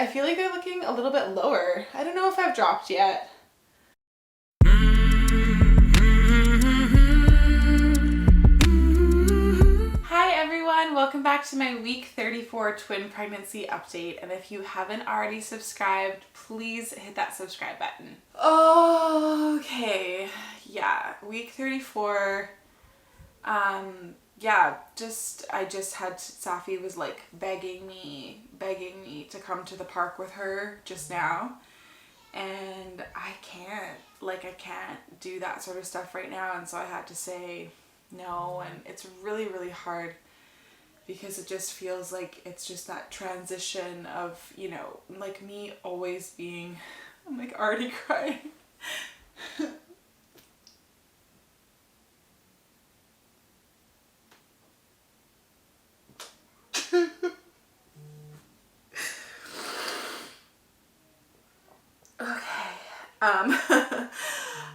I feel like they're looking a little bit lower. I don't know if I've dropped yet. Hi everyone, welcome back to my week 34 twin pregnancy update. And if you haven't already subscribed, please hit that subscribe button. Okay, yeah, week 34. Yeah, I just had Safi was like begging me to come to the park with her just now, and I can't do that sort of stuff right now, and so I had to say no, and it's really, really hard because it just feels like it's just that transition of, you know, like me always being, I'm like already crying.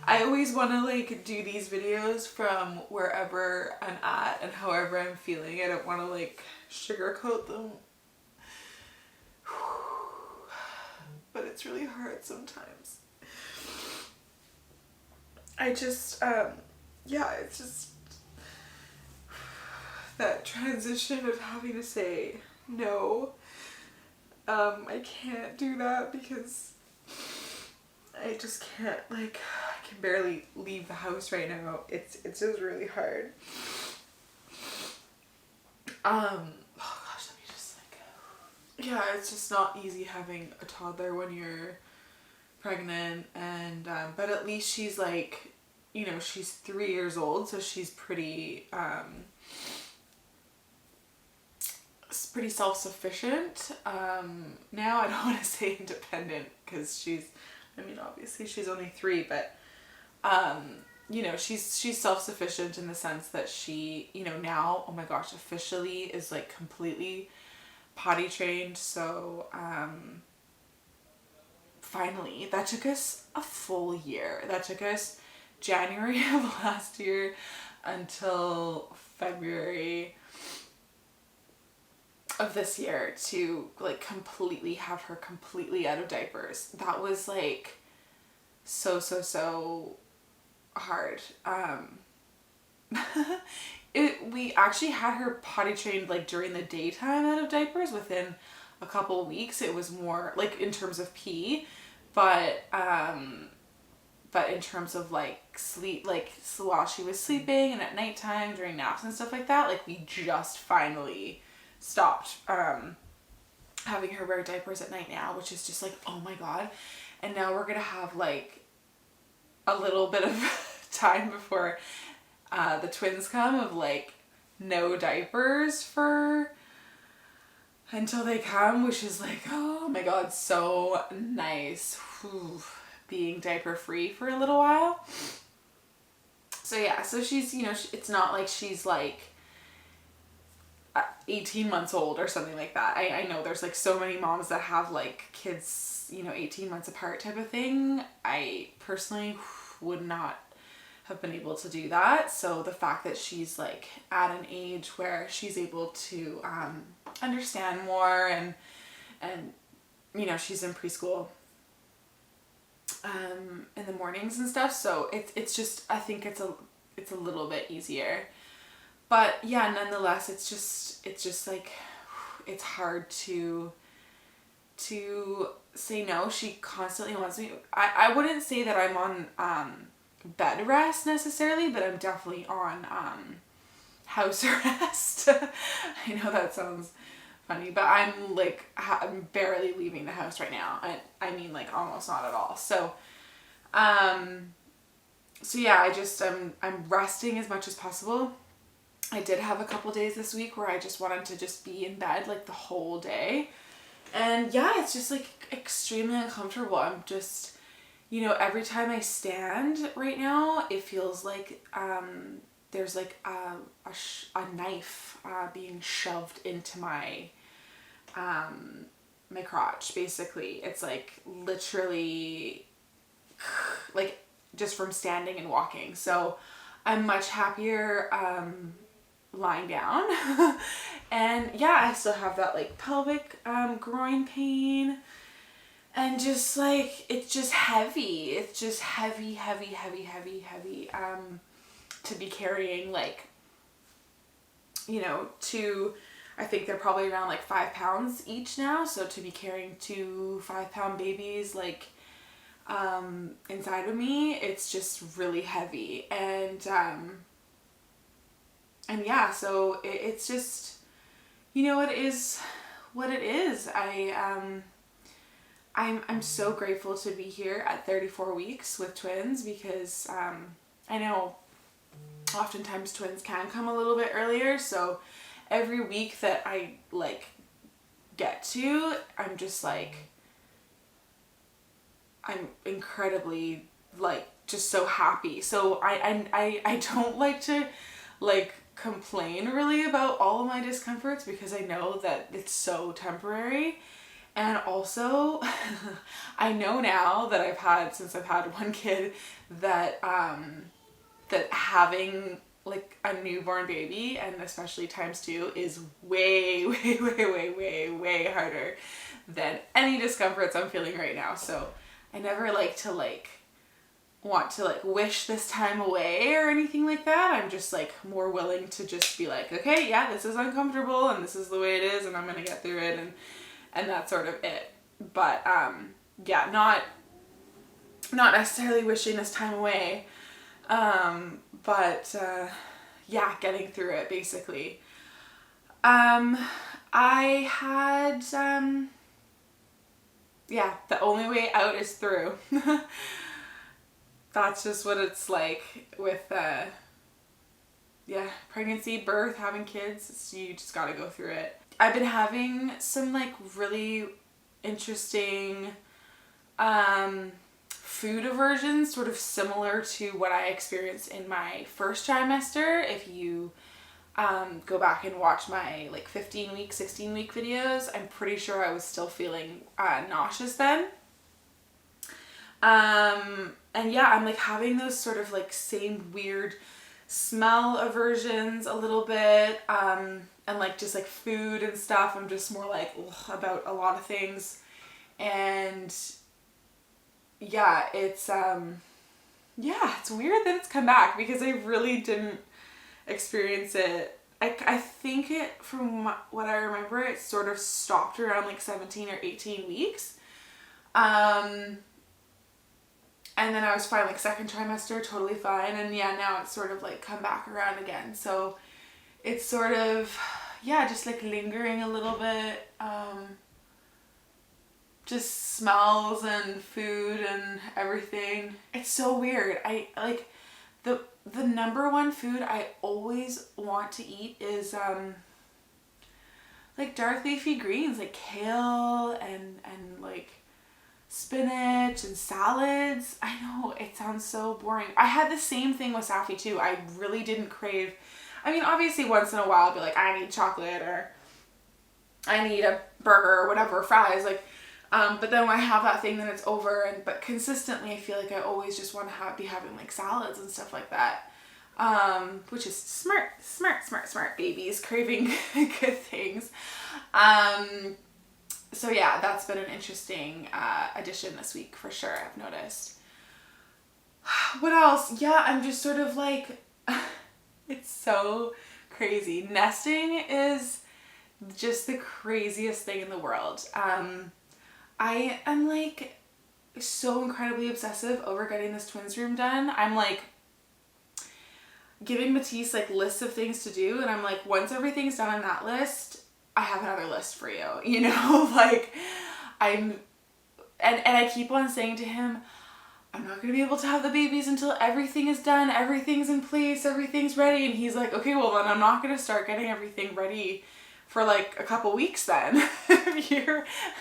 I always want to like do these videos from wherever I'm at and however I'm feeling. I don't want to like sugarcoat them. But it's really hard sometimes. I just, yeah, it's just that transition of having to say no. I can't do that because I just can't, like, I can barely leave the house right now. It's just really hard. Oh gosh, let me just like, yeah, it's just not easy having a toddler when you're pregnant, and but at least she's like, you know, she's 3 years old, so she's pretty self-sufficient. Now I don't want to say independent because she's, I mean, obviously she's only 3, but you know, she's self-sufficient in the sense that she, you know, now, oh my gosh, officially is like completely potty trained. So finally, that took us a full year. That took us January of last year until February of this year to like completely have her completely out of diapers. That was like so hard. We actually had her potty trained like during the daytime out of diapers within a couple of weeks. It was more like in terms of pee, but in terms of like sleep, like so while she was sleeping and at nighttime during naps and stuff like that, like we just finally stopped having her wear diapers at night now, which is just like, oh my god. And now we're gonna have like a little bit of time before the twins come of like no diapers for until they come, which is like, oh my god, so nice. Whew. Being diaper free for a little while. So yeah, so she's, you know, it's not like she's like 18 months old or something like that. I know there's like so many moms that have like kids, you know, 18 months apart type of thing. I personally would not have been able to do that. So the fact that she's like at an age where she's able to understand more and you know, she's in preschool in the mornings and stuff, so it's just, I think it's a little bit easier. But yeah, nonetheless, it's just like, it's hard to say no. She constantly wants me. I wouldn't say that I'm on bed rest necessarily, but I'm definitely on house arrest. I know that sounds funny, but I'm like, I'm barely leaving the house right now. I mean like almost not at all. So so yeah, I'm resting as much as possible. I did have a couple days this week where I just wanted to just be in bed like the whole day. And yeah, it's just like extremely uncomfortable. I'm just, you know, every time I stand right now, it feels like there's like a knife being shoved into my crotch, basically. It's like literally like just from standing and walking. So I'm much happier lying down. And yeah, I still have that like pelvic groin pain, and just like, it's just heavy. It's just heavy, heavy, heavy, heavy, heavy, to be carrying, like, you know, I think they're probably around like 5 pounds each now. So to be carrying 2 5-pound babies, like, inside of me, it's just really heavy. And yeah, so it's just, you know, it is what it is. I'm so grateful to be here at 34 weeks with twins, because I know oftentimes twins can come a little bit earlier. So every week that I like get to, I'm just like, I'm incredibly like just so happy. So I don't like to like complain really about all of my discomforts, because I know that it's so temporary. And also I know now that since I've had one kid, that that having like a newborn baby, and especially times 2, is way, way, way, way, way, way harder than any discomforts I'm feeling right now. So I never like to like want to like wish this time away or anything like that. I'm just like more willing to just be like, okay, yeah, this is uncomfortable and this is the way it is, and I'm gonna get through it, and that's sort of it. But yeah, not necessarily wishing this time away, but yeah, getting through it basically. I had yeah, the only way out is through. That's just what it's like with yeah, pregnancy, birth, having kids. You just gotta go through it. I've been having some like really interesting food aversions, sort of similar to what I experienced in my first trimester. If you go back and watch my like 15-week, 16-week videos, I'm pretty sure I was still feeling nauseous then. And yeah, I'm like having those sort of like same weird smell aversions a little bit, and like just like food and stuff. I'm just more like ugh, about a lot of things. And yeah, it's yeah, it's weird that it's come back, because I really didn't experience it. I think it, from what I remember, it sort of stopped around like 17 or 18 weeks. And then I was fine, like second trimester, totally fine. And yeah, now it's sort of like come back around again. So it's sort of, yeah, just like lingering a little bit. Just smells and food and everything. It's so weird. I like the number one food I always want to eat is like dark leafy greens, like kale and like spinach and salads. I know it sounds so boring. I had the same thing with Safi too. I really didn't crave, I mean, obviously once in a while I'll be like, I need chocolate, or I need a burger or whatever, fries, like, but then when I have that thing, then it's over. And but consistently I feel like I always just want to be having like salads and stuff like that, which is smart babies craving good things. So yeah, that's been an interesting addition this week for sure, I've noticed. What else? Yeah, I'm just sort of like, it's so crazy. Nesting is just the craziest thing in the world. I am like so incredibly obsessive over getting this twins room done. I'm like giving Matisse like lists of things to do, and I'm like, once everything's done on that list, I have another list for you, you know? Like and I keep on saying to him, I'm not gonna be able to have the babies until everything is done, everything's in place, everything's ready. And he's like, okay, well then I'm not gonna start getting everything ready for like a couple weeks then.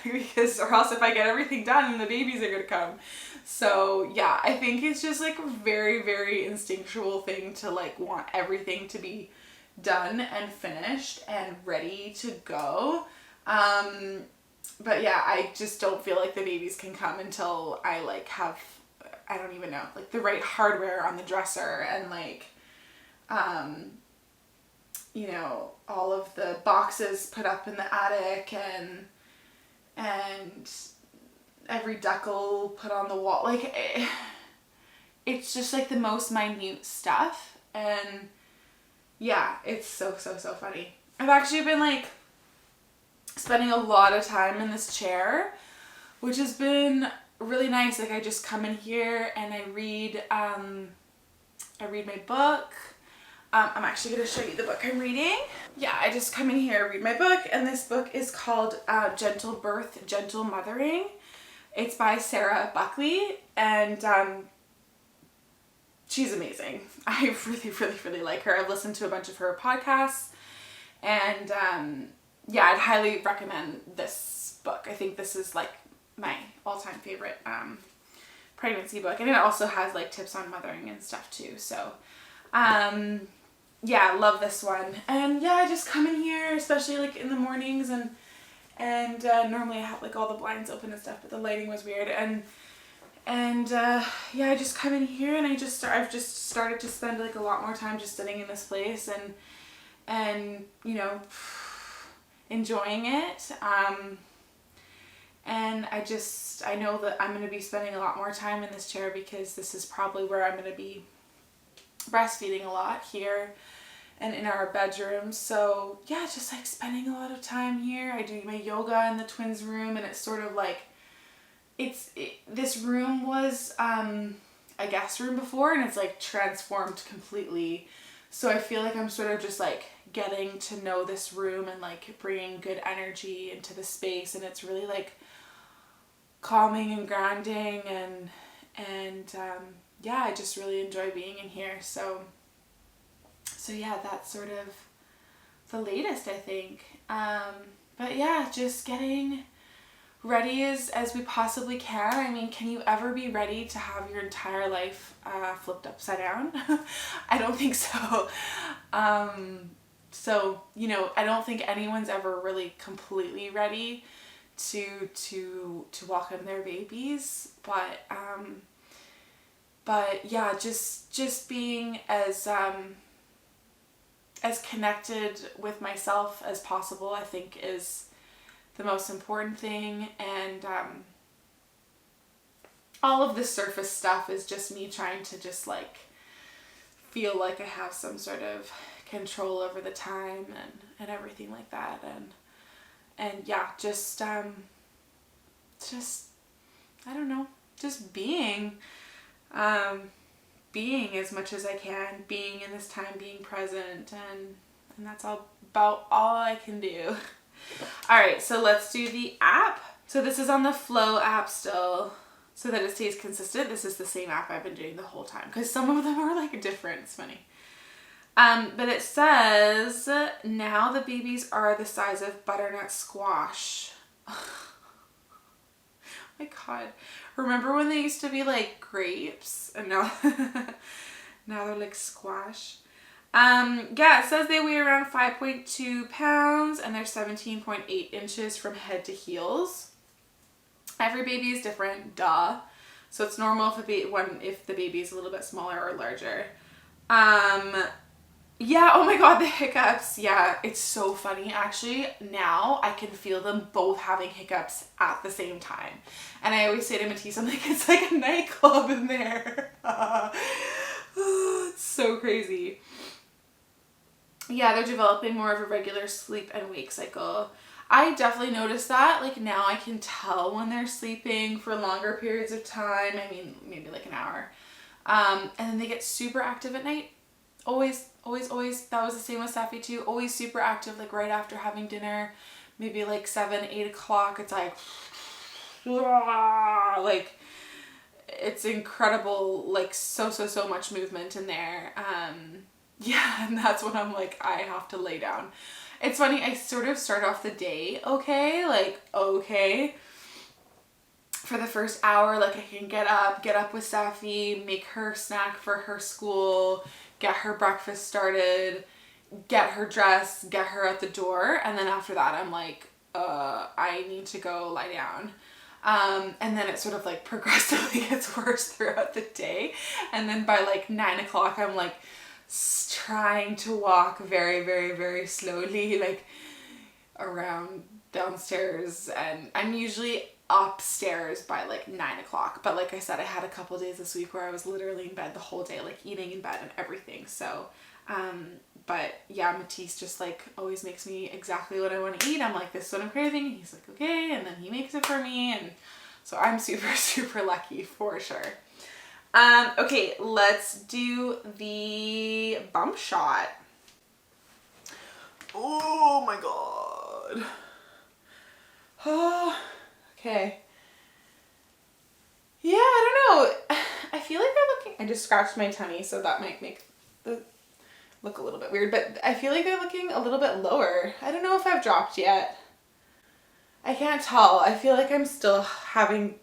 Because or else if I get everything done, the babies are gonna come. So yeah, I think it's just like a very, very instinctual thing to like want everything to be done and finished and ready to go. But yeah, I just don't feel like the babies can come until I like have, I don't even know, like the right hardware on the dresser, and like you know, all of the boxes put up in the attic, and every decal put on the wall. Like, it's just like the most minute stuff. And yeah, it's so funny. I've actually been like spending a lot of time in this chair, which has been really nice. Like, I just come in here and I read my book. I'm actually going to show you the book I'm reading. Yeah, I just come in here, read my book, and this book is called Gentle Birth, Gentle Mothering. It's by Sarah Buckley, and she's amazing. I really like her. I've listened to a bunch of her podcasts, and yeah, I'd highly recommend this book. I think this is like my all-time favorite pregnancy book, and it also has like tips on mothering and stuff too. So yeah, love this one. And yeah, I just come in here, especially like in the mornings, and normally I have like all the blinds open and stuff, but the lighting was weird. And yeah, I just come in here and I've just started to spend like a lot more time just sitting in this place and you know, enjoying it. And I know that I'm going to be spending a lot more time in this chair because this is probably where I'm going to be breastfeeding a lot, here and in our bedroom. So yeah, just like spending a lot of time here. I do my yoga in the twins room, and it's sort of like this room was a guest room before, and it's like transformed completely. So I feel like I'm sort of just like getting to know this room and like bringing good energy into the space, and it's really like calming and grounding, and yeah, I just really enjoy being in here. So yeah, that's sort of the latest, I think. But yeah, just getting ready as we possibly can. I mean, can you ever be ready to have your entire life flipped upside down? I don't think so. So, you know, I don't think anyone's ever really completely ready to welcome their babies, but yeah, just being as connected with myself as possible, I think, is the most important thing. And all of the surface stuff is just me trying to just like feel like I have some sort of control over the time and everything like that. And yeah, just I don't know, just being as much as I can, being in this time, being present, and that's about all I can do. Alright, so let's do the app. So this is on the Flow app still, so that it stays consistent. This is the same app I've been doing the whole time, because some of them are like different. It's funny. But it says, now the babies are the size of butternut squash. Oh my god. Remember when they used to be like grapes? And now, now they're like squash. Yeah, it says they weigh around 5.2 pounds and they're 17.8 inches from head to heels. Every baby is different, duh. So it's normal if the baby is a little bit smaller or larger. Yeah, oh my god, the hiccups. Yeah, it's so funny. Actually, now I can feel them both having hiccups at the same time. And I always say to Matisse, I'm like, it's like a nightclub in there. It's so crazy. Yeah, they're developing more of a regular sleep and wake cycle. I definitely noticed that. Like, now I can tell when they're sleeping for longer periods of time. I mean, maybe like an hour. And then they get super active at night. Always. That was the same with Safi too. Always super active, like right after having dinner, maybe like 7, 8 o'clock. It's like it's incredible, like so much movement in there. Yeah, and that's when I'm like, I have to lay down. It's funny, I sort of start off the day okay, for the first hour, like I can get up with Safi, make her snack for her school, get her breakfast started, get her dressed, get her out the door, and then after that I'm like, I need to go lie down. And then it sort of like progressively gets worse throughout the day, and then by like 9 o'clock I'm like trying to walk very slowly, like around downstairs, and I'm usually upstairs by like 9 o'clock. But like I said, I had a couple days this week where I was literally in bed the whole day, like eating in bed and everything. So, but yeah, Matisse just like always makes me exactly what I want to eat. I'm like, this is what I'm craving. And he's like, okay. And then he makes it for me. And so I'm super, super lucky for sure. Okay, let's do the bump shot. Oh my God. Oh, okay. Yeah, I don't know. I feel like they're looking, I just scratched my tummy, so that might make the look a little bit weird, but I feel like they're looking a little bit lower. I don't know if I've dropped yet. I can't tell. I feel like I'm still having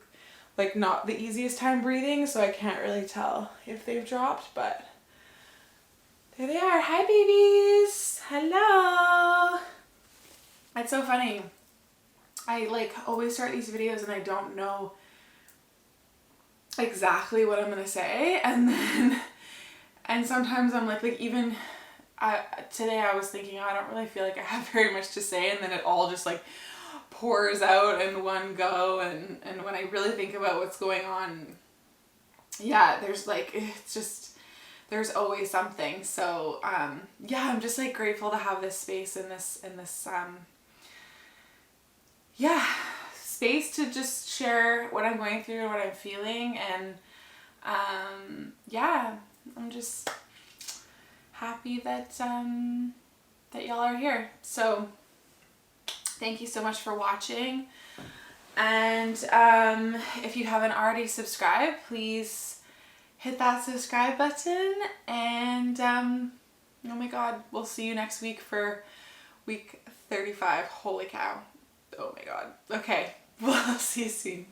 like not the easiest time breathing, so I can't really tell if they've dropped, but there they are. Hi babies. Hello. It's so funny. I like always start these videos and I don't know exactly what I'm gonna say, and sometimes I'm like even today I was thinking, I don't really feel like I have very much to say, and then it all just like pours out in one go, and when I really think about what's going on, yeah, there's like, it's just, there's always something. So yeah, I'm just like grateful to have this space and this yeah, space to just share what I'm going through and what I'm feeling, and yeah, I'm just happy that that y'all are here. So thank you so much for watching, and if you haven't already subscribed, please hit that subscribe button, and oh my God, we'll see you next week for week 35. Holy cow. Oh my God. Okay, we'll see you soon.